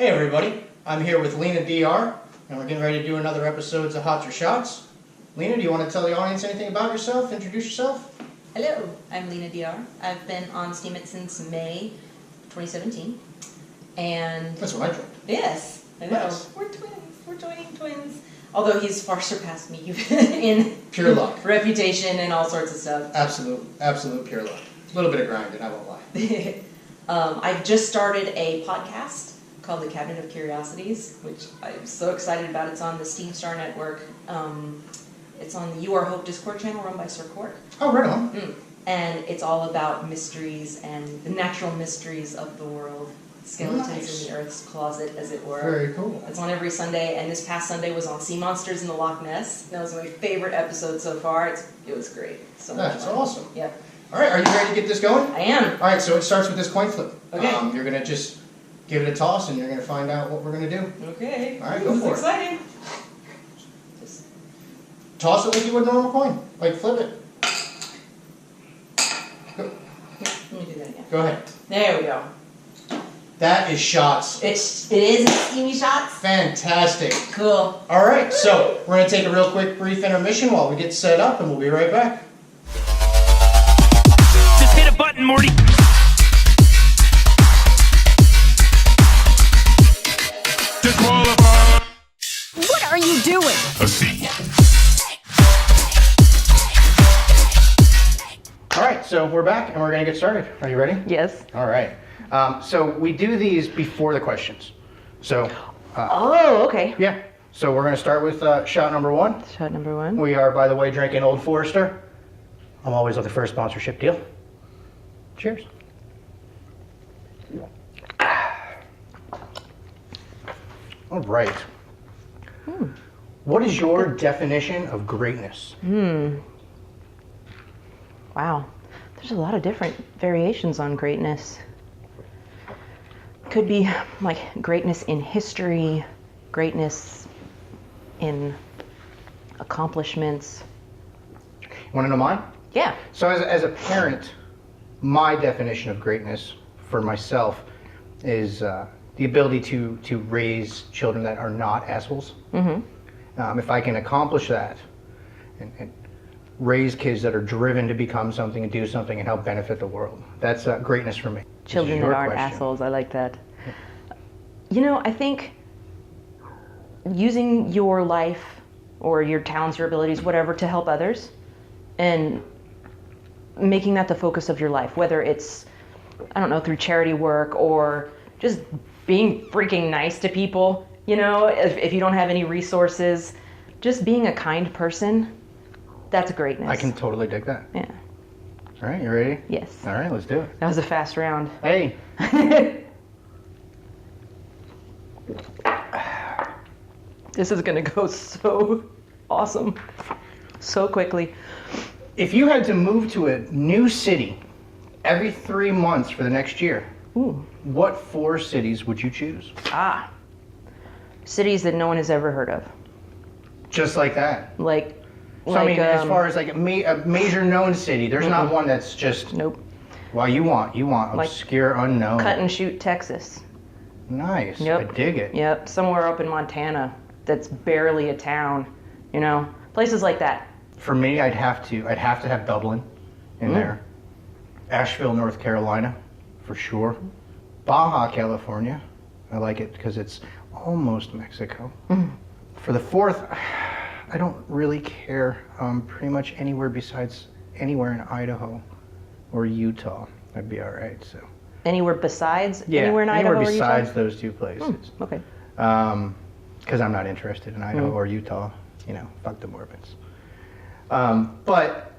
Hey everybody, I'm here with Lena DR, and we're getting ready to do another episode of Hots or Shots. Lena, do you want to tell the audience anything about yourself? Introduce yourself? Hello, I'm Lena DR. I've been on Steemit since May 2017. And That's when I joined. yes, I know. Nice. We're twins. We're joining twins. Although he's far surpassed me in Pure luck. reputation and all sorts of stuff. Absolute pure luck. A little bit of grinding, I won't lie. I've just started a podcast called The Cabinet of Curiosities, which I'm so excited about. It's on the Steam Star Network. It's on the You Are Hope Discord channel run by Sir Quark. Oh, right on. And it's all about mysteries and the natural mysteries of the world. Skeletons Nice. in the Earth's closet, as it were. Very cool. It's on every Sunday, and this past Sunday was on Sea Monsters in the Loch Ness. That was my favorite episode so far. It was great. So much That's fun. awesome. Yeah. All right, are you ready to get this going? I am. All right, so it starts with this coin flip. Okay. You're going to just give it a toss, and you're going to find out what we're going to do. Okay. All right, go for it. Exciting. Just Toss it like you would a normal coin. Like flip it. Go, let me do that again. go ahead. There we go. That is shots. It is steamy shots. Fantastic. Cool. All right, so we're going to take a real quick brief intermission while we get set up, and we'll be right back. Just hit a button, Morty. Disqualify. What are you doing? A C. All right, so we're back, and we're going to get started. Are you ready? Yes. All right. So we do these before the questions. So, Oh, okay. yeah. So we're going to start with shot number one. Shot number one. We are, by the way, drinking Old Forester. I'm always looking for a sponsorship deal. Cheers. All right. What is your definition of greatness? Wow. There's a lot of different variations on greatness. Could be like greatness in history, greatness in accomplishments. You want to know mine? Yeah. So as a parent, my definition of greatness for myself is the ability to raise children that are not assholes. Mm-hmm. If I can accomplish that and raise kids that are driven to become something and do something and help benefit the world, that's greatness for me. This is Children your that aren't question. assholes. I like that. You know, I think using your life or your talents, your abilities, whatever, to help others and making that the focus of your life, whether it's, I don't know, through charity work or just being freaking nice to people, you know, if you don't have any resources, just being a kind person, that's greatness. I can totally dig that. Yeah. All right, you ready? Yes. All right, let's do it. That was a fast round. Hey. This is gonna go so awesome, so quickly. If you had to move to a new city every 3 months for the next year, Ooh. what 4 cities would you choose? Cities that no one has ever heard of. Just like that. Like, So I mean, as far as like a major known city, there's not one that's just, nope. well, you want Like obscure, unknown. Cut and Shoot, Texas. Nice. Yep. I dig it. Yep. Somewhere up in Montana that's barely a town. You know, places like that. For me, I'd have to have Dublin in there. Asheville, North Carolina, for sure. Baja, California. I like it because it's almost Mexico. For the 4th, I don't really care. Pretty much anywhere besides anywhere in Idaho or Utah, I'd be all right. So Anywhere besides? yeah, Anywhere in Idaho anywhere or Utah? besides those 2 places. Okay. Because I'm not interested in Idaho or Utah. You know, fuck the Mormons. But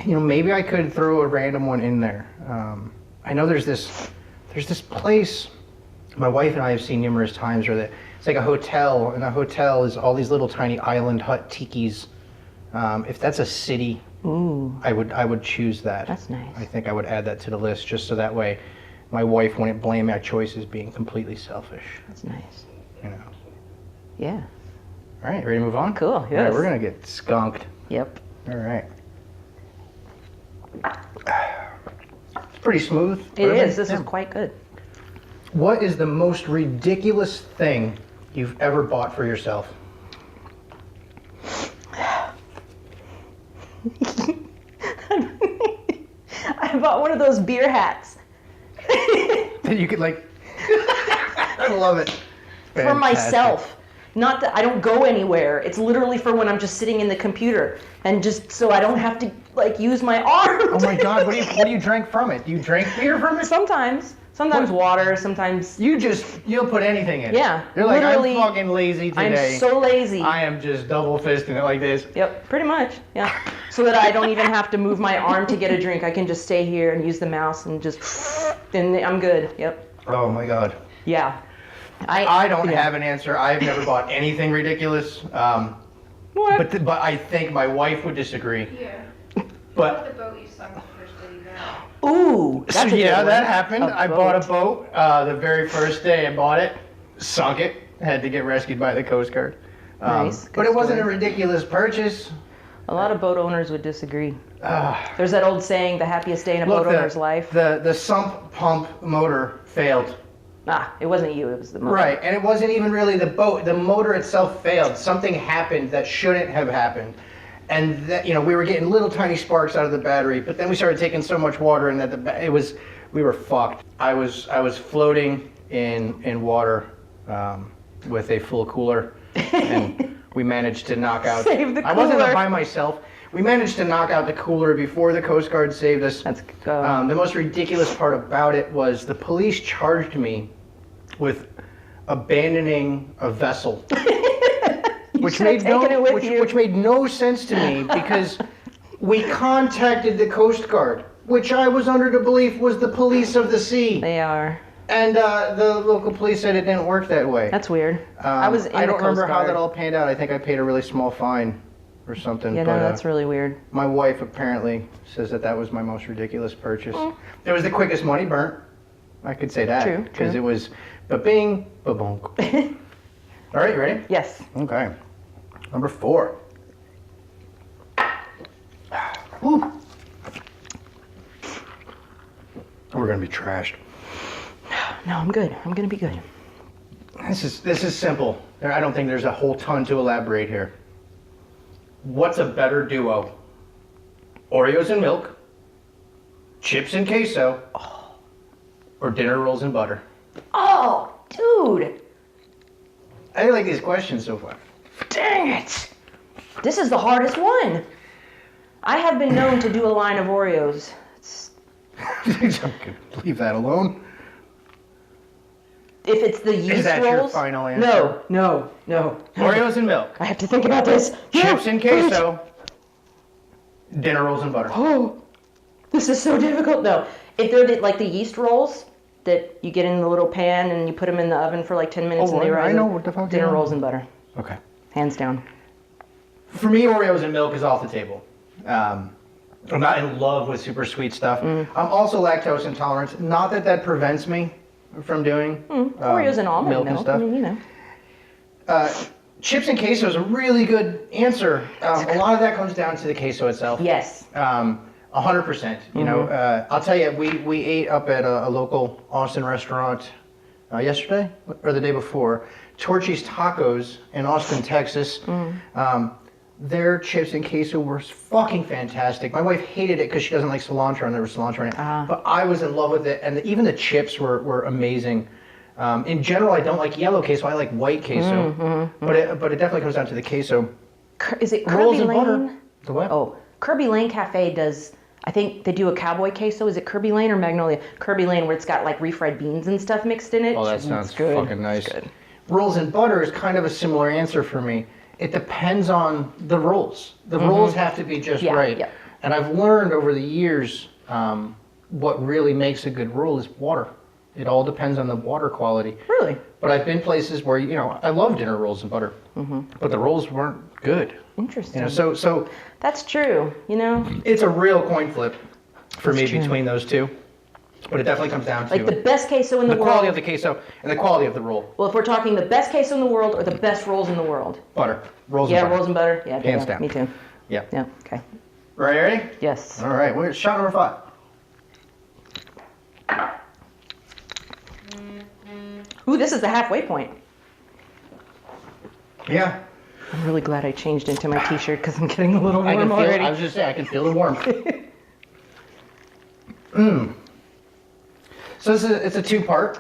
you know, maybe I could throw a random one in there. I know there's this place my wife and I have seen numerous times where it's like a hotel, and a hotel is all these little tiny island hut tikis. If that's a city, Ooh. I would choose that. That's nice. I think I would add that to the list just so that way my wife wouldn't blame my choices being completely selfish. That's nice. You know. Yeah. All right, ready to move on? Cool, All right, yes. we're gonna get skunked. Yep. All right. It's pretty smooth. It is. This Yeah. is quite good. What is the most ridiculous thing you've ever bought for yourself? I bought one of those beer hats. That you could like... I love it. For Fantastic. myself. Not that I don't go anywhere. It's literally for when I'm just sitting in the computer and just so I don't have to like use my arm. Oh my God, what do you drink from it? Do you drink beer from it? Sometimes water, sometimes. You'll put anything in it. Yeah, You're like, I'm literally, fucking lazy today. I'm so lazy. I am just double fisting it like this. Yep, pretty much. Yeah. So that I don't even have to move my arm to get a drink. I can just stay here and use the mouse and just, and I'm good. Yep. Oh my God. Yeah. I don't have an answer. I've never bought anything ridiculous. What? But I think my wife would disagree. Yeah. But The boat you sunk the first day you got. Ooh. That's so a yeah, good that one. happened. I bought a boat the very first day I bought it, sunk it, had to get rescued by the Coast Guard. Nice. But Good it wasn't a story. ridiculous purchase. A lot of boat owners would disagree. There's that old saying, the happiest day in a boat owner's life. The sump pump motor failed. It wasn't you, it was the motor. Right, and it wasn't even really the boat. The motor itself failed. Something happened that shouldn't have happened. And that, we were getting little tiny sparks out of the battery, but then we started taking so much water and that we were fucked. I was floating in water with a full cooler, and we managed to knock out. Save the I wasn't cooler. by myself. We managed to knock out the cooler before the Coast Guard saved us. That's The most ridiculous part about it was the police charged me with abandoning a vessel. Which should have taken it with you. which made no sense to me because we contacted the Coast Guard, which I was under the belief was the police of the sea. They are. And the local police said it didn't work that way. That's weird. I was in I don't the Coast remember how Guard. that all panned out. I think I paid a really small fine or something. Yeah, but, no, that's really weird. my wife apparently says that was my most ridiculous purchase. It was the quickest money burnt. I could say that. True, Because true. it was ba-bing, ba-bonk. All right, you ready? Yes. Okay. Number 4. Whew. We're gonna be trashed. No, I'm good. I'm gonna be good. This is simple. I don't think there's a whole ton to elaborate here. What's a better duo? Oreos and milk, chips and queso, or dinner rolls and butter? Oh, dude. I like these questions so far. Dang it. This is the hardest one. I have been known to do a line of Oreos. Leave that alone. If it's the yeast Is that rolls. your final answer? No. Oreos and milk, I have to think about this. chips No, and wait. queso, dinner rolls and butter. Oh, this is so difficult. No, if they're like the yeast rolls that you get in the little pan and you put them in the oven for like 10 minutes Oh, and they I rise know up, what the fuck dinner you know. rolls and butter, Okay. hands down. For me, Oreos and milk is off the table. I'm not in love with super sweet stuff. I'm also lactose intolerant. Not that prevents me from doing Oreos and almond milk milk. and stuff. I mean, you know. Chips and queso is a really good answer. A lot of that comes down to the queso itself. Yes. 100%. You know, I'll tell you, we ate up at a local Austin restaurant yesterday or the day before, Torchy's Tacos in Austin, Texas. Their chips and queso were fucking fantastic. My wife hated it because she doesn't like cilantro and there was cilantro in it. But I was in love with it, and even the chips were amazing. In general, I don't like yellow queso. I like white queso. But it definitely comes down to the queso. Is it Rolls Kirby and butter. Lane? The what? Oh, Kirby Lane Cafe does. I think they do a cowboy queso. Is it Kirby Lane or Magnolia? Kirby Lane, where it's got like refried beans and stuff mixed in it. Oh, that sounds It's good. fucking nice. It's good. Rolls and butter is kind of a similar answer for me. It depends on the rolls. The rolls have to be just Yeah, right. yeah. And I've learned over the years what really makes a good roll is water. It all depends on the water quality. Really? But I've been places where, I love dinner rolls and butter, but the rolls weren't good. Interesting. So That's true. it's a real coin flip for me That's true. between those two. But it definitely comes down to Like the best queso in the, the world. quality of the queso and the quality of the roll. Well, if we're talking the best queso in the world or the best rolls in the world. Butter. Rolls Yeah, and butter. rolls and butter. Yeah, Hands yeah, down. Me too. Yeah. Yeah. Okay. Ready? Yes. All right. Shot number 5. Ooh, this is the halfway point. Yeah. I'm really glad I changed into my t-shirt because I'm getting a little warm I can feel, already. I was just saying, I can feel the warmth. So it's a two-part.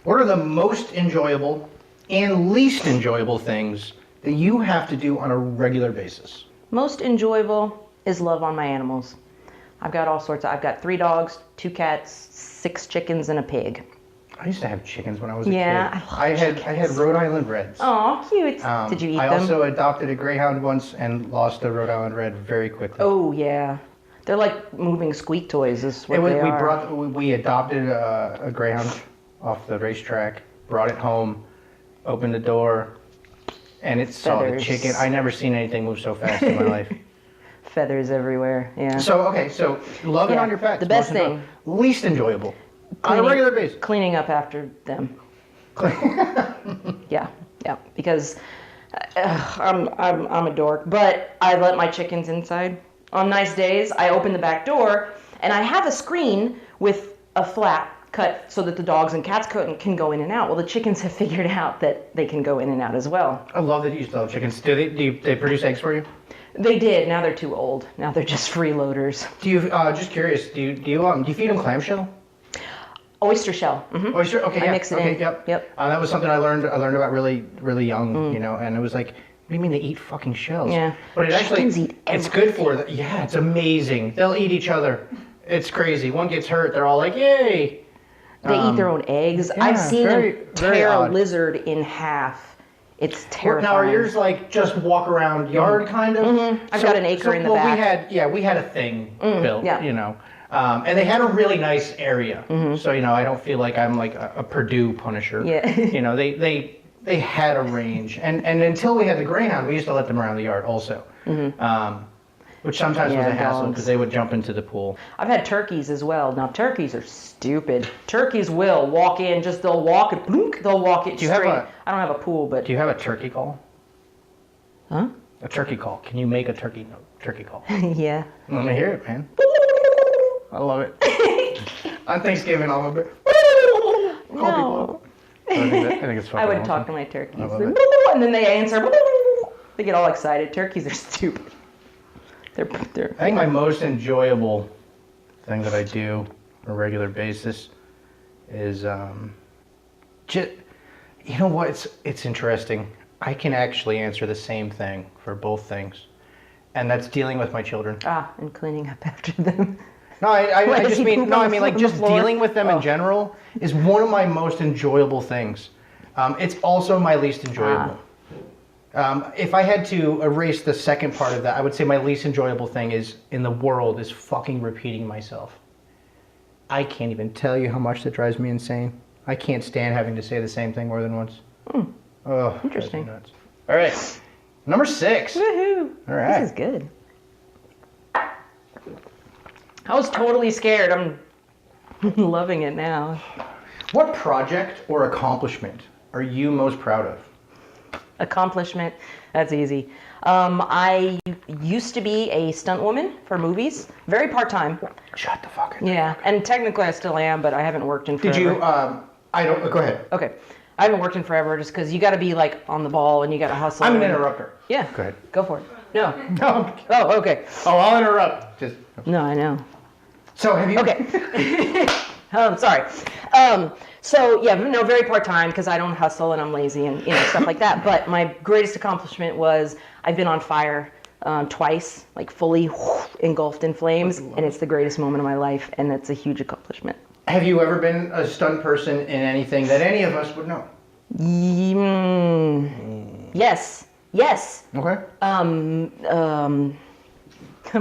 What are the most enjoyable and least enjoyable things that you have to do on a regular basis? Most enjoyable is love on my animals. I've got all sorts of, I've got 3 dogs, 2 cats, 6 chickens, and a pig. I used to have chickens when I was a Yeah, kid. I love I had Rhode Island Reds. Oh, cute. Did you eat I them? also adopted a greyhound once and lost a Rhode Island Red very quickly. Oh, yeah. They're like moving squeak toys is what they are. We adopted a greyhound off the racetrack, brought it home, opened the door, and it saw the Feathers. chicken. I never seen anything move so fast in my life. Feathers everywhere, yeah. So love it Yeah, on your pets. the best most enjoyable. thing. Least enjoyable. On a regular basis. Cleaning up after them. Yeah, because I'm a dork, but I let my chickens inside. On nice days, I open the back door, and I have a screen with a flap cut so that the dogs and cats can go in and out. Well, the chickens have figured out that they can go in and out as well. I love that you still have chickens. Do they produce eggs for you? They did. Now they're too old. Now they're just freeloaders. Do you just curious? Do you feed them clamshell? Oyster shell. Mm-hmm. Oyster. Okay. I Yeah. mix it okay, in. Yep. Yep. That was something I learned about really young. You know, and it was like, what do you mean they eat fucking shells? Yeah. But it Chickens actually, eat it's good for them. Yeah, it's amazing. They'll eat each other. It's crazy. One gets hurt, they're all like, yay. They eat their own eggs. yeah, I've seen very- them very tear a odd. lizard in half. It's Now terrifying. are yours like just walk around yard kind of? I've got an acre in the back. We had a thing built, yeah. you know. And they had a really nice area. So, you know, I don't feel like I'm like a Purdue Punisher. Yeah. You know, they had a range. And until we had the greyhound, we used to let them around the yard also. Which sometimes was Yeah, a hassle dogs. because they would jump into the pool. I've had turkeys as well. Now turkeys are stupid. Turkeys will walk in, they'll walk it, blink, they'll walk it Do you have straight. a- I don't have a pool, but Do you have a turkey call? huh? A turkey call. Can you make a turkey call? Yeah. Let me hear it, man. I love it. On Thanksgiving, I'll be call people up. I think it's fucking I would awesome. talk to my turkeys, I love They're, it. and then they answer. They get all excited. Turkeys are stupid. They're I think my most enjoyable thing that I do on a regular basis is just, you know what? It's interesting. I can actually answer the same thing for both things, and that's dealing with my children. and cleaning up after them. No, I Like, just you mean poop no, on I the mean like floor- just on the floor? dealing with them in general is one of my most enjoyable things. It's also my least enjoyable. If I had to erase the second part of that, I would say my least enjoyable thing in the world is fucking repeating myself. I can't even tell you how much that drives me insane. I can't stand having to say the same thing more than once. Oh, Interesting. drives me nuts. All right, number 6. Woohoo! All right. This is good. I was totally scared. I'm loving it now. What project or accomplishment are you most proud of? Accomplishment, that's easy. I used to be a stunt woman for movies, very part-time. Shut the fuck up. Yeah, and technically I still am, but I haven't worked in forever. Did you? I don't. Go ahead. Okay. I haven't worked in forever just because you got to be like on the ball and you got to hustle. I'm an and- interrupter. Yeah. Go ahead. Go for it. No. No. Oh, okay. Oh, I'll interrupt. Just. No, I know. So have you? Okay. Sorry. So yeah, no, very part-time because I don't hustle and I'm lazy and stuff like that. But my greatest accomplishment was I've been on fire twice, like fully engulfed in flames, and it's the greatest moment of my life, and that's a huge accomplishment. Have you ever been a stunt person in anything that any of us would know? Yes. Yes. Okay. I'm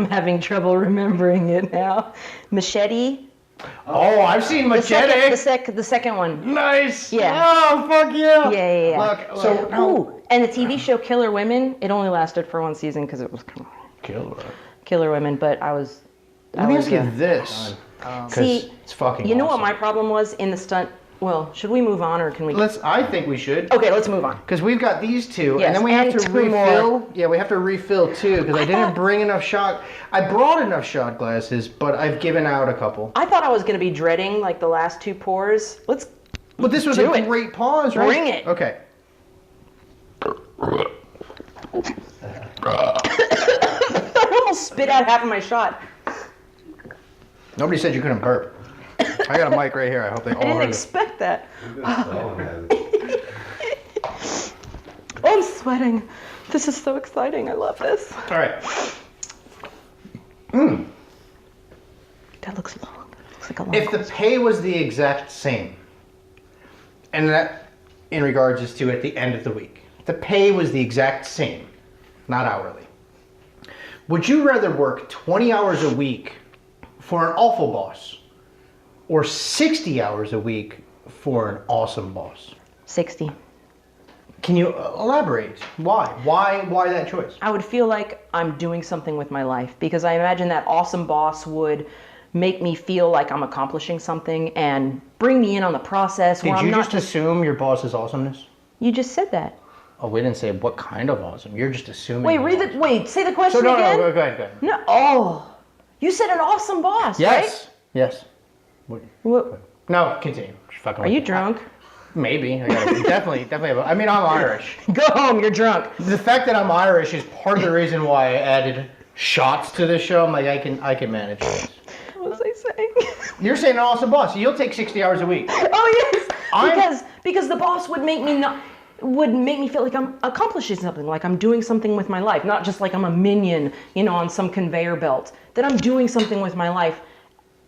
having trouble remembering it now. Machete. Oh, I've seen Machete. The second one. Nice. Yeah. Oh, fuck yeah. Yeah. Look. So now. Ooh, and the TV show Killer Women. It only lasted for one season because it was Killer Women. But I was. Let me ask you this. See, it's fucking. you know what awesome. my problem was in the stunt? Well, should we move on or can we? I think we should. Okay, let's move on. Because we've got these two, Yes, and then we have and to 2 refill. more. Yeah, we have to refill 2 because I didn't bring enough shot. I brought enough shot glasses, but I've given out a couple. I thought I was going to be dreading like the last 2 pours. Let's But this was Do a it. great pause, right? Bring it. Okay. I almost spit out half of my shot. Nobody said you couldn't burp. I got a mic right here. I hope they all I didn't heard it. expect that. Oh, I'm sweating. This is so exciting. I love this. All right. That looks long. Looks like a long If the pay was the exact same, and that in regards is to at the end of the week, the pay was the exact same, not hourly, would you rather work 20 hours a week for an awful boss or 60 hours a week for an awesome boss? 60. Can you elaborate? Why? Why that choice? I would feel like I'm doing something with my life because I imagine that awesome boss would make me feel like I'm accomplishing something and bring me in on the process. Did where you I'm not just assume your boss's awesomeness? You just said that. Oh, we didn't say what kind of awesome. You're just assuming. Wait, say the question So no, again. no, go ahead. No, oh, you said an awesome boss, Yes. right? Yes. What? No, continue. Just fucking Are with you me. drunk? Maybe. I gotta, definitely. I mean, I'm Irish. Go home, you're drunk. The fact that I'm Irish is part of the reason why I added shots to this show. I'm like, I can manage this. What was I saying? You're saying an awesome boss. So you'll take 60 hours a week. Oh yes, because the boss would make me feel like I'm accomplishing something, like I'm doing something with my life, not just like I'm a minion, on some conveyor belt. That I'm doing something with my life.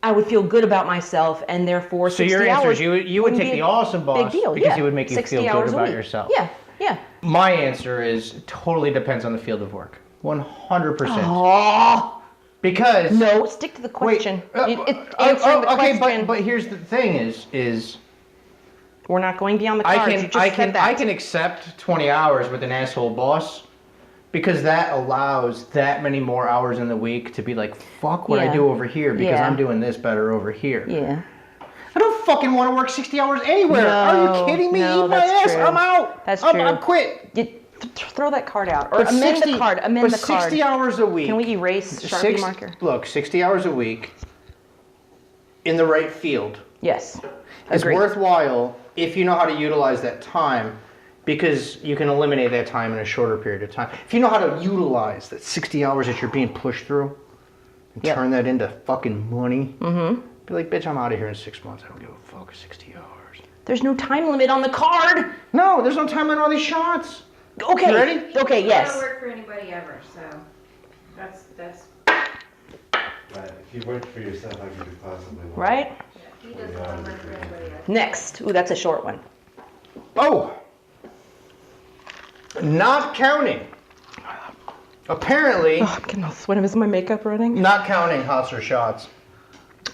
I would feel good about myself, and therefore, So 60 your answer is hours you would wouldn't take be the a awesome boss big deal. because Yeah. it would make you 60 feel hours good a about week. yourself. Yeah. My answer is totally depends on the field of work. 100%. Oh Because no, stick to the wait, question. Answering the okay, question. but here's the thing is We're not going beyond the cards. You just said that. I can accept 20 hours with an asshole boss because that allows that many more hours in the week to be like, fuck what I Yeah. do over here because Yeah. I'm doing this better over here. Yeah. I don't fucking want to work 60 hours anywhere. Are No, you kidding me? no, Eat my that's ass. true. I'm out. That's I'm true. quit. Throw that card out. Or But amend 60 the card. Amend but the card. 60 hours a week. Can we erase Sharpie 60 marker? Look, 60 hours a week in the right field Yes. is Agreed. worthwhile if you know how to utilize that time because you can eliminate that time in a shorter period of time. If you know how to utilize that 60 hours that you're being pushed through and Yep. turn that into fucking money, be like, bitch, I'm out of here in 6 months. I don't give a fuck, 60 hours. There's no time limit on the card. No, there's no time limit on these shots. Okay. You ready? Okay, I yes. don't work for anybody ever, so that's Right. If you work for yourself, how could you possibly work? Right? he doesn't want to work for anybody else. Next. Ooh, that's a short one. Oh! Not counting. Apparently, Oh, I'm getting all sweaty. Is my makeup running? not counting hots or shots.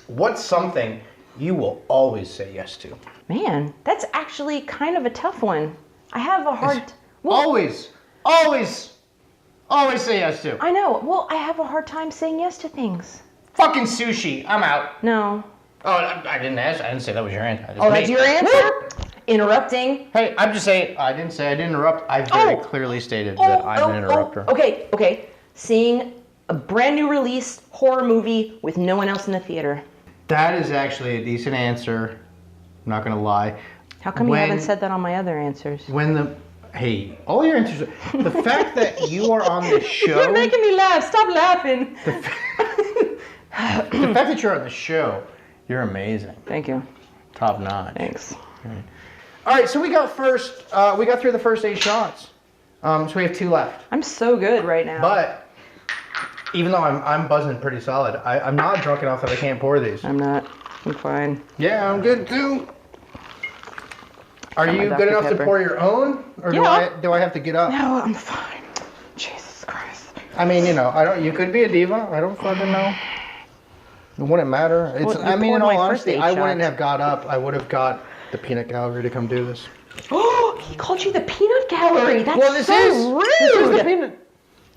What's something you will always say yes to? Man, that's actually kind of a tough one. I have a hard... Always say yes to. I know. Well, I have a hard time saying yes to things. Fucking sushi. I'm out. No. Oh, I didn't ask. I didn't say that was your answer. Oh, that's your answer? Interrupting. Hey, I'm just saying. I didn't say I didn't interrupt. I very clearly stated that I'm an interrupter. Okay. Seeing a brand new release horror movie with no one else in the theater. That is actually a decent answer. I'm not gonna lie. How come you haven't said that on my other answers? Hey, all your answers. The fact that you are on this show. You're making me laugh. Stop laughing. The fact that you're on the show, you're amazing. Thank you. Top notch. Thanks. All right, so we got through the first 8 shots. So we have 2 left. I'm so good right now. But even though I'm buzzing pretty solid, I'm not drunk enough that I can't pour these. I'm not. I'm fine. Yeah, I'm good too. Are Got my you Dr. good enough to Pepper. pour your own, or Yeah. do I have to get up? No, I'm fine. Jesus Christ. I mean, I don't. You could be a diva. I don't fucking know. It wouldn't matter. Well, you I mean, in poured all my first honesty, 8 I wouldn't shots. have got up. I would have got the peanut gallery to come do this. Oh, he called you the peanut gallery. That's This so is rude. the peanut.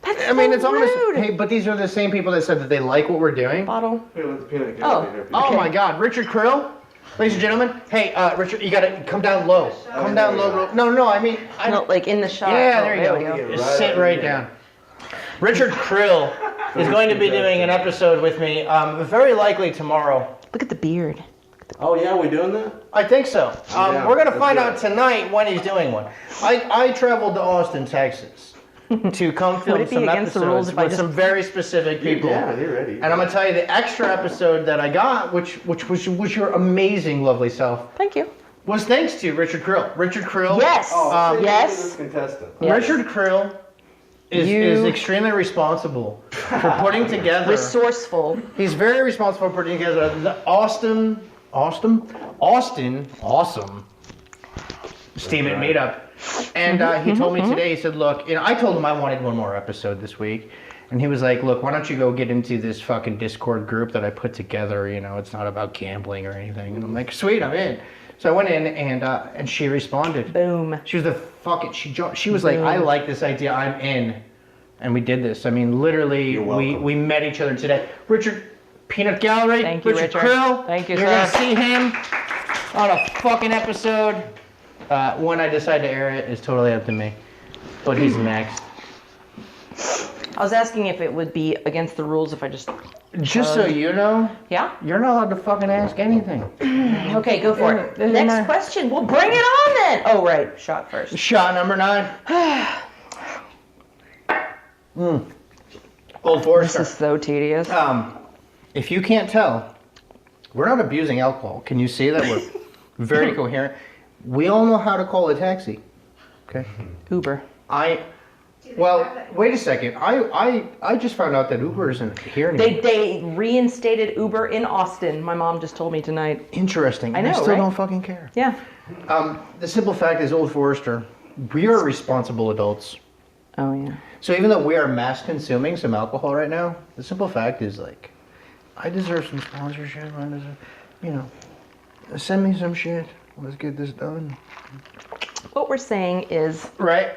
That's I mean, so it's almost. rude. Hey, but these are the same people that said that they like what we're doing. Bottle. Hey, let the peanut Oh. gallery here. Oh my God, Richard Krill, ladies and gentlemen. Hey, Richard, you gotta come down low. Come down low. No. I mean, No, like in the shot. yeah, Oh, there you go. go. Just sit right down. Richard Krill is going to be doing an episode with me, very likely tomorrow. Look at the beard. Oh yeah, we doing that? I think so. Yeah, We're gonna let's find do out it. tonight when he's doing one. I traveled to Austin, Texas, to come film it be some against the rules episodes if I with just- some very specific people. Yeah, you're ready. And I'm gonna tell you the extra episode that I got, which was your amazing, lovely self, Thank you. was thanks to Richard Krill. Richard Krill. Yes. Oh, yes. Contestant. Yes. Richard Krill is extremely responsible for putting together. Resourceful. He's very responsible for putting together the awesome Steemit meetup. And he told me today, he said, look, I told him I wanted one more episode this week. And he was like, look, why don't you go get into this fucking Discord group that I put together? It's not about gambling or anything. And I'm like, sweet, I'm in. So I went in and she responded. Boom. She was she was like, I like this idea, I'm in. And we did this. I mean, literally, You're welcome. we met each other today. Richard Peanut Gallery. Thank you, Richard. Krill. Thank you, You're sir. gonna see him on a fucking episode. When I decide to air it is totally up to me. But he's next. I was asking if it would be against the rules if I just. Just so you know, Yeah? you're not allowed to fucking ask anything. Okay, go for it. Isn't Next that- question. Well, bring it on then. Oh, right. Shot first. Shot number 9. Old Forester. This is so tedious. If you can't tell, we're not abusing alcohol. Can you see that we're very coherent? We all know how to call a taxi. Okay. Uber. Well, wait a second. I just found out that Uber isn't here anymore. They reinstated Uber in Austin. My mom just told me tonight. Interesting. I know, I still right? don't fucking care. Yeah. The simple fact is, Old Forester, we are responsible adults. Oh, yeah. So even though we are mass consuming some alcohol right now, the simple fact is, like, I deserve some sponsorship. I deserve, send me some shit. Let's get this done. What we're saying is Right?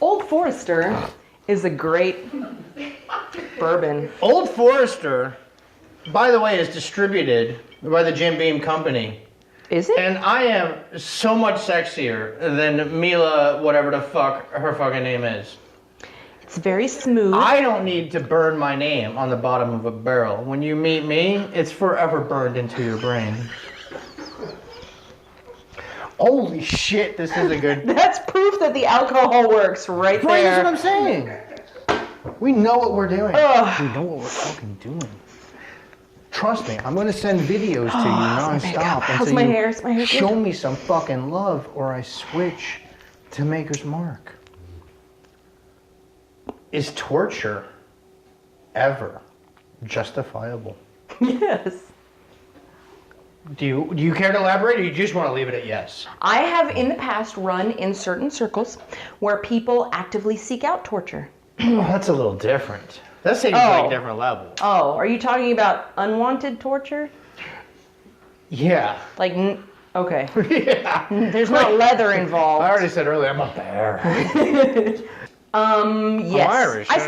Old Forester is a great bourbon. Old Forester, by the way, is distributed by the Jim Beam Company. Is it? And I am so much sexier than Mila, whatever the fuck her fucking name is. It's very smooth. I don't need to burn my name on the bottom of a barrel. When you meet me, it's forever burned into your brain. Holy shit, this is a good... That's proof that the alcohol works right Right, that's what there. I'm saying. We know what we're doing. Ugh. We know what we're fucking doing. Trust me, I'm gonna send videos to you non-stop How's my hair? Is my hair good? show me some fucking love, or I switch to Maker's Mark. Is torture ever justifiable? Yes. Do you care to elaborate, or you just want to leave it at yes? I have in the past run in certain circles where people actively seek out torture. Oh, that's a little different. That seems like a different level. Oh, are you talking about unwanted torture? Yeah. Like, okay. Yeah. There's no leather involved. I already said earlier, I'm a bear. Yes. Irish. I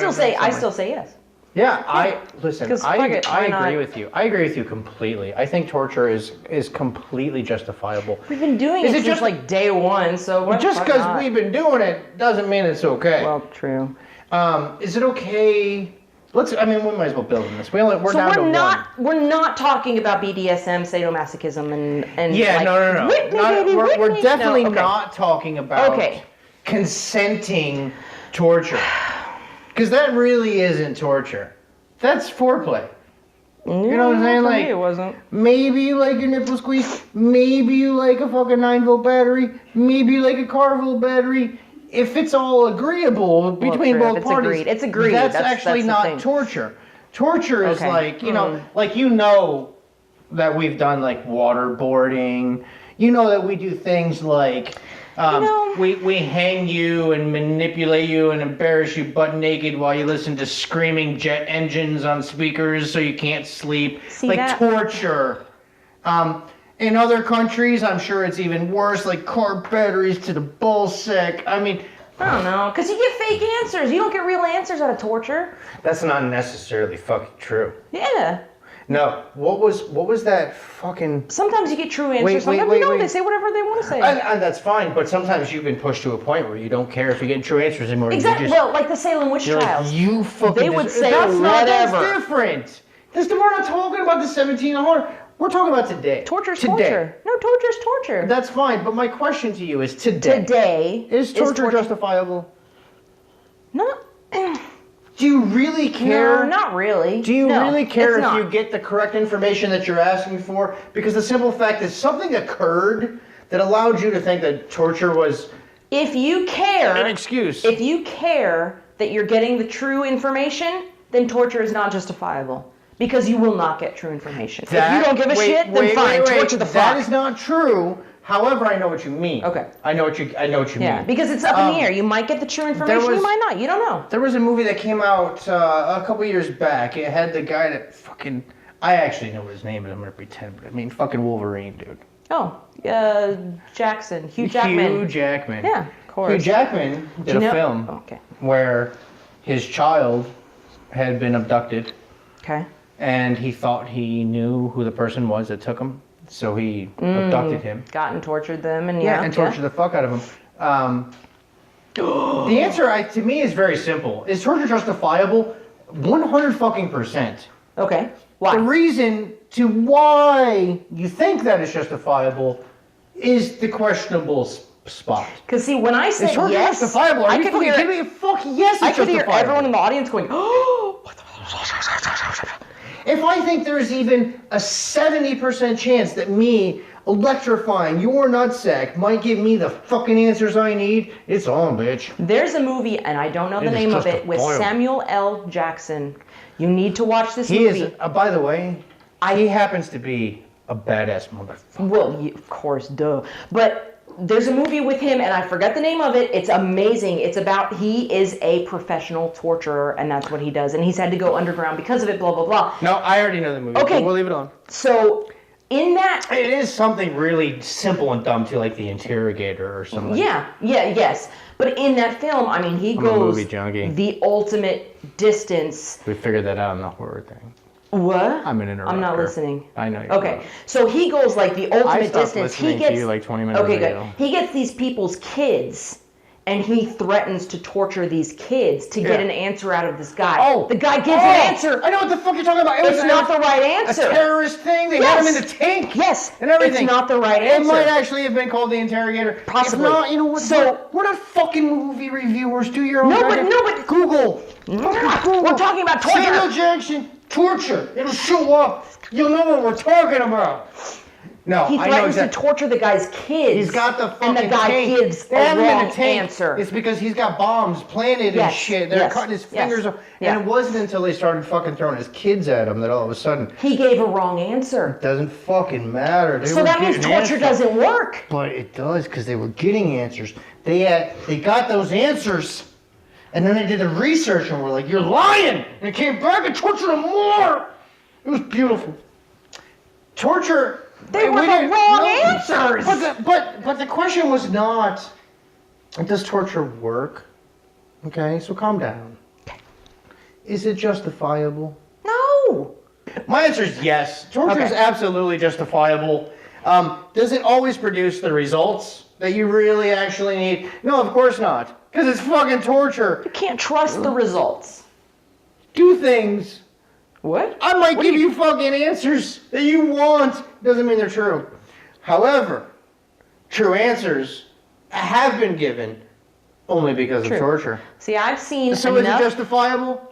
still say yes. Yeah, listen. 'Cause I fuck it, why agree not? with you. I agree with you completely. I think torture is completely justifiable. We've been doing Is it it since just- like day one, so what Just the fuck because not? we've been doing it doesn't mean it's okay. Well, true. Is it okay? We might as well build on this. We're So down to we're not talking about BDSM, sadomasochism, and Yeah, like, no. Whip me, Not- baby, whip we're me. definitely No, okay. not talking about Okay. consenting torture. Because that really isn't torture. That's foreplay. You know what I'm saying? For Like, me, it wasn't. maybe you like your nipple squeeze. Maybe you like a fucking 9-volt battery. Maybe you like a car-volt battery. If it's all agreeable between true. If both it's parties, agreed. It's agreed. That's That's actually the not thing. torture. Torture is Okay. like, that we've done like waterboarding. You know that we do things like we hang you and manipulate you and embarrass you butt naked while you listen to screaming jet engines on speakers so you can't sleep. See like that? torture. In other countries, I'm sure it's even worse, like car batteries to the ballsack. I mean, I don't know, because you get fake answers. You don't get real answers out of torture. that's not necessarily fucking true. Yeah. No, what was that fucking... Sometimes you get true answers. Wait, Sometimes wait, you don't. wait. They say whatever they want to say. And that's fine, but sometimes you've been pushed to a point where you don't care if you get true answers anymore. Exactly. You just, Well, like the Salem witch you're trials. like, you fucking... They would say that's whatever. That's different. We're not talking about the 17 horror. We're talking about today. Torture's today. torture. No, torture's torture. That's fine, but my question to you is today. Today Is torture justifiable? No. Do you really care? No, not really. Do you No, really care it's if not. you get the correct information that you're asking for? Because the simple fact is something occurred that allowed you to think that torture was If you care, an excuse. if you care that you're getting the true information, then torture is not justifiable. Because you will not get true information. If you don't give a shit, then fine, torture the fuck. That is not true. However, I know what you mean. Okay. I know what you Yeah, mean. because it's up in the air. You might get the true information, you might not. You don't know. There was a movie that came out a couple years back. It had the guy that fucking... I actually know what his name is. I'm going to pretend, but I mean fucking Wolverine, dude. Oh, Jackson. Hugh Jackman. Hugh Jackman. Yeah, of course. Hugh Jackman did a film Okay. where his child had been abducted, Okay. and he thought he knew who the person was that took him, so he abducted him. Got and tortured them, and And tortured the fuck out of him. The answer to me is very simple. Is torture justifiable? 100%. Okay. Why? The reason to why you think that is justifiable is the questionable spot. Because see, when I Is said torture yes, justifiable? Are I you could fucking hear kidding me? Fuck yes, it's I could hear justifiable. everyone in the audience going, "Oh!" If I think there's even a 70% chance that me electrifying your nutsack might give me the fucking answers I need, it's on, bitch. There's a movie, and I don't know the It is name of it, with justifiable. Samuel L. Jackson. You need to watch this He movie. is, by the way, he happens to be a badass motherfucker. Well, of course, duh. But there's a movie with him, and I forget the name of it. It's amazing. It's about, he is a professional torturer, and that's what he does. And he's had to go underground because of it, blah, blah, blah. No, I already know the movie. Okay. So we'll leave it on. So, in that... It is something really simple and dumb, too, like The Interrogator or something. Yes. But in that film, I mean, he I'm a goes movie junkie. the ultimate distance. We figured that out in the horror thing. What? I'm an interrupter. I'm not listening. I know you're Okay, not. so he goes like the ultimate I stopped distance. listening He gets to you like 20 minutes okay, ago. good. He gets these people's kids, and he threatens to torture these kids to get Yeah. an answer out of this guy. Oh, the guy gives an answer. I know what the fuck you're talking about. It's not the right answer. A terrorist thing. They had him in the tank. Yes, and everything. It's not the right It answer. might actually have been called The Interrogator. Possibly. If not, you know what? So- we're not fucking movie reviewers. Do your own. No, but- goddamn- no, but- Google. We're talking about torture. Samuel Jackson torture. It'll show up. You'll know what we're talking about. No, He I know threatens exactly. to torture the guy's kids. He's got the fucking and the guy tank. gives They have a him in wrong the tank. answer. It's because he's got bombs planted and Yes, shit. They're yes, cutting his yes, fingers off. yeah. And it wasn't until they started fucking throwing his kids at him that all of a sudden, He gave a wrong answer. doesn't fucking matter. They So were that means getting torture answers. doesn't work. But it does, because they were getting answers. They got those answers, and then they did the research and were like, "You're lying!" And it came back and tortured them more. It was beautiful. Torture. They were we the didn't- wrong no, answers. But the question was not, does torture work? Okay, so calm down. Is it justifiable? No. My answer is yes. Torture is Okay. absolutely justifiable. Does it always produce the results that you really actually need? No, of course not. Because it's fucking torture. You can't trust the results. Do things. What? I might give you fucking answers that you want. Doesn't mean they're true. However, true answers have been given only because True. of torture. See, I've seen So is it enough. justifiable?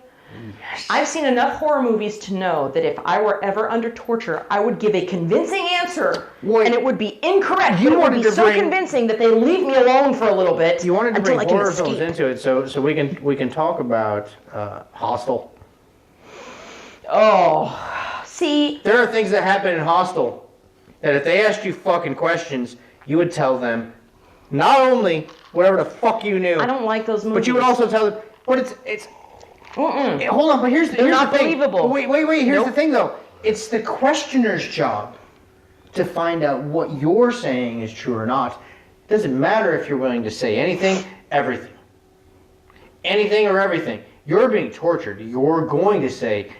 I've seen enough horror movies to know that if I were ever under torture, I would give a convincing answer, Wait. and it would be incorrect. You but it would wanted be to so bring- convincing that they leave me alone for a little bit You wanted to until bring I can horror films escape. into it, so we can talk about Hostel. Oh, see, There are things that happen in Hostel that if they asked you fucking questions, you would tell them not only whatever the fuck you knew, I don't like those movies. but you would also tell them. But it's. Mm-mm. Hold on, but here's the not thing. believable. Wait. Here's Nope. the thing, though. It's the questioner's job to find out what you're saying is true or not. It doesn't matter if you're willing to say anything, everything, anything or everything. You're being tortured. You're going to say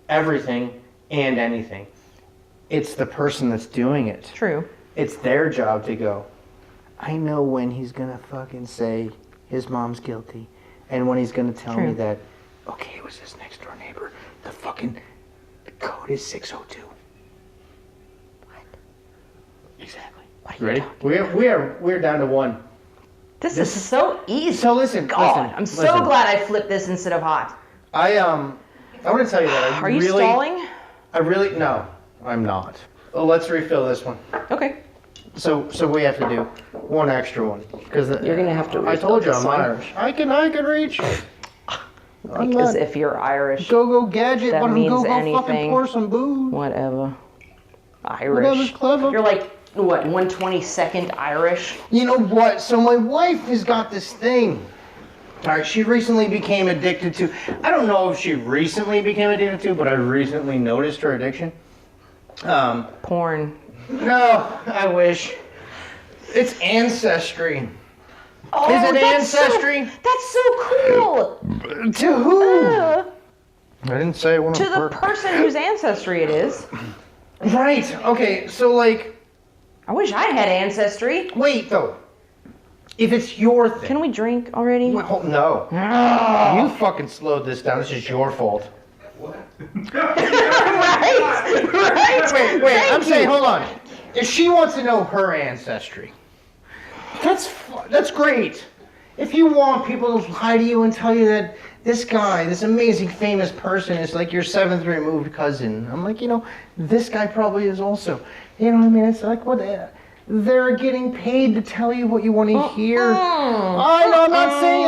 everything and anything. It's the person that's doing it. True. It's their job to go, I know when he's gonna fucking say his mom's guilty, and when he's gonna tell me True. that, okay, it was his next door neighbor. The fucking code is 602. Ready? We're down to one. This is so easy. So listen, God, I'm so glad I flipped this instead of hot. I want to tell you that Are you stalling? No, I'm not. Well, let's refill this one. Okay. So we have to do one extra one because You're gonna have to. I told you refill I'm this one. Irish. I can reach. I'm Like as not if you're Irish. go gadget. That Why don't means go fucking anything. pour some booze? Whatever. Whatever's Irish. clever. You're like what? 1/22nd Irish. You know what? So my wife has got this thing. All right, she recently became addicted to. I don't know if she recently became addicted to, but I recently noticed her addiction. Porn. No, I wish. It's Ancestry. Oh, Is it that's Ancestry? That's so cool. To who? Uh, I didn't say it. to the person whose ancestry it is. Right. Okay. So like, I wish I had ancestry. wait though. If it's your thing. Can we drink already? Well, no. You fucking slowed this down. This is your fault. Right. Wait. I'm saying, hold on. If she wants to know her ancestry, that's great. If you want people to lie to you and tell you that this guy, this amazing famous person is like your 7th removed cousin, I'm like, this guy probably is also. You know what I mean? It's like, what? They're getting paid to tell you what you want to hear. I know. I'm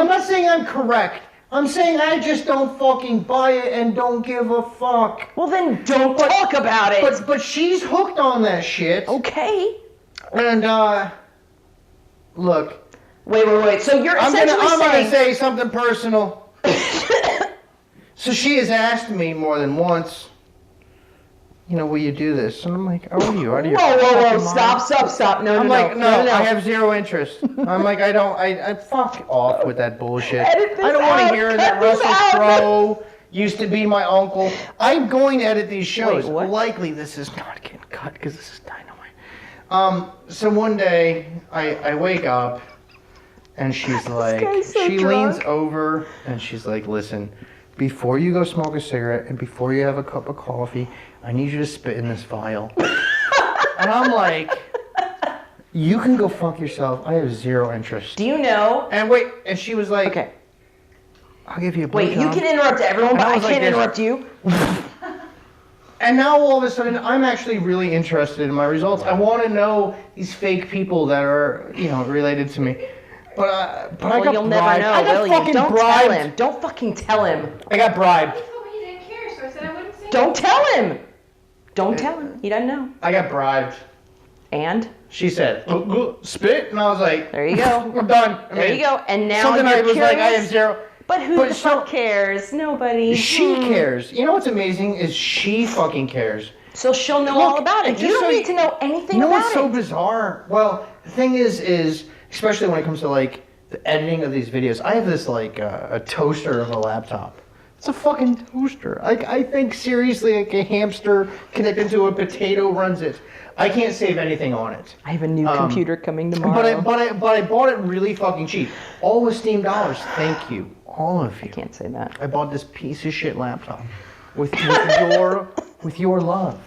not saying I'm correct. I'm saying I just don't fucking buy it and don't give a fuck. Well, then don't talk about it. But she's hooked on that shit. Okay. And look. Wait. So you're essentially I'm gonna saying. say something personal. So she has asked me more than once. Will you do this? And I'm like, are you out of your Whoa! fucking mind? Stop! No. I'm like, no, I have zero interest. I'm like, I fuck off with that bullshit. Edit this I don't want out. to hear Cut that this Russell out. Crowe used to be my uncle. I'm going to edit these shows. Wait, what? Likely this is not getting cut because this is dynamite. So one day I wake up and she's like, guy's so she drunk. leans over and she's like, listen, before you go smoke a cigarette and before you have a cup of coffee, I need you to spit in this vial. And I'm like, you can go fuck yourself. I have zero interest. Do you know? And she was like, Okay. I'll give you a Wait, you blowjob. can interrupt everyone, but I I was like can't this. interrupt you. And now all of a sudden, I'm actually really interested in my results. I want to know these fake people that are, related to me. But I Well, got you'll bribed. never I know, got will you? fucking Don't bribed. tell him. Don't fucking tell him. I got bribed. He told me he didn't care, so I said I wouldn't say Don't tell him. Don't tell him. He doesn't know. I got bribed. And She said, spit, and I was like, there you go. I'm done. There you go. And now Something you're I was curious. like, I have zero. But who But the so- fuck cares? Nobody. She cares. You know what's amazing is she fucking cares. So she'll know Look, all about it. and You just don't so need to know anything You know about what's so it. bizarre? Well, the thing is especially when it comes to like the editing of these videos, I have this like a toaster of a laptop. It's a fucking toaster. I think seriously, like a hamster connected to a potato runs it. I can't save anything on it. I have a new computer coming tomorrow. But I bought it really fucking cheap. All with Steam dollars. Thank you, all of you. Can't say that. I bought this piece of shit laptop with your love.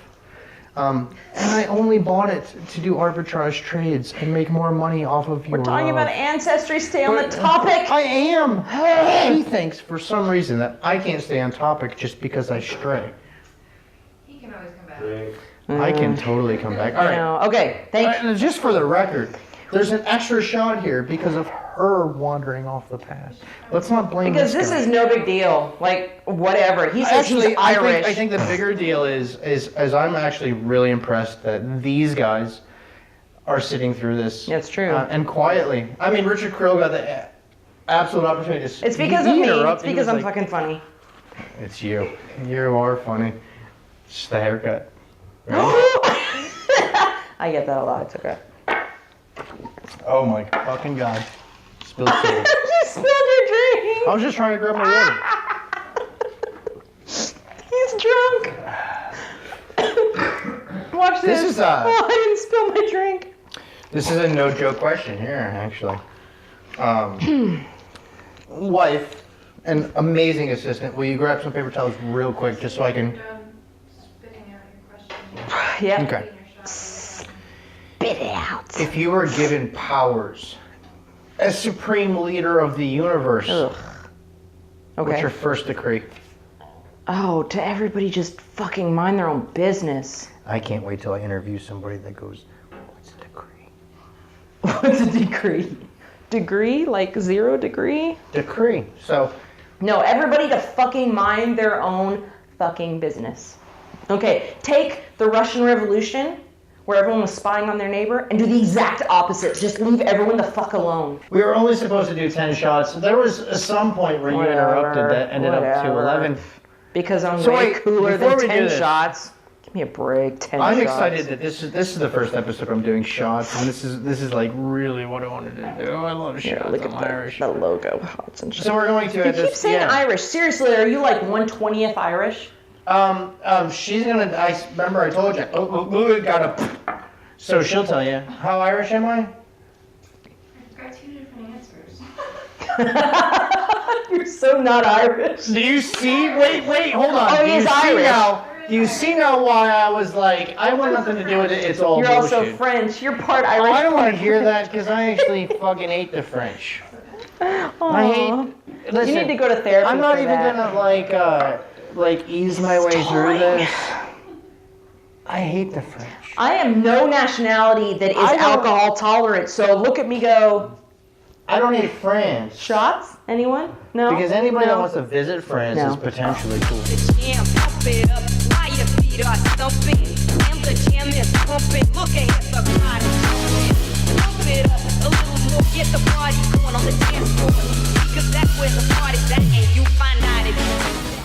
And I only bought it to do arbitrage trades and make more money off of your We're talking love. about ancestry. Stay on the But topic. I am. She thinks for some reason that I can't stay on topic just because I stray. He can always come back. Drink. I can totally come back. All right. No. Okay. Thank you. Just for the record, there's an extra shot here because of her wandering off the path. Let's not blame Because this guy. is no big deal. Like whatever. He says Actually, he's Irish. I think the bigger deal is I'm actually really impressed that these guys are sitting through this. That's true. And quietly. I mean, Richard Krill got the absolute opportunity to. It's because of he me. interrupted. It's He because was I'm like, fucking funny. It's you. You are funny. It's just the haircut. I get that a lot. It's okay. Oh my fucking god. Spilled tea. You spilled your drink. I was just trying to grab my water. He's drunk. Watch this. This is, Oh, I didn't spill my drink. This is a no joke question here, actually. Wife, an amazing assistant. Will you grab some paper towels real quick just so I can. Done spitting out your question. Yeah. Okay. Your shot. Spit it out. If you were given powers as supreme leader of the universe, Ugh. what's Okay. your first decree? Oh, to everybody just fucking mind their own business. I can't wait till I interview somebody that goes, what's a decree? What's a degree? Degree? Like 0 degree? Decree. So, No, everybody to fucking mind their own fucking business. Okay, take the Russian Revolution, where everyone was spying on their neighbor, and do the exact opposite. Just leave everyone the fuck alone. we were only supposed to do 10 shots. There was some point where you interrupted that ended up to 11. Because I'm So way wait, cooler before than we do 10 this- shots. Give me a break, 10 I'm shots. excited that this is the first episode I'm doing shots, and this is like really what I wanted to do. I love Here, shots. look I'm at Irish. the logo. Hots and shit. So we're going to You at keep this. saying yeah. Irish. Seriously, are you like 1/20th Irish? She's gonna. I remember I told you. Gotta. So she'll tell you. How Irish am I? I've got 2 different answers. You're so not Irish. Do you see? Wait, hold on. Oh, Do he you is see Irish. now? Do you see now why I was like, I want nothing to do with it. It's all You're bullshit. also French. You're part Oh, Irish. I don't want part to hear that because I actually fucking hate the French. I Aw. hate. Listen, You need to go to therapy. I'm not for even that. gonna like ease my way through this. I hate the French. I am no nationality that is I don't- alcohol tolerant, so look at me go. I don't hate France. Shots? Anyone? No? Because anybody that No? wants to visit France No. is potentially cool. Jam, pump it up, while your feet are stumping, and the jam is pumping. Look at the crowd is jumping. Pump it up a little more, get the party going on the dance floor. Because that's where the party's at, and you find out if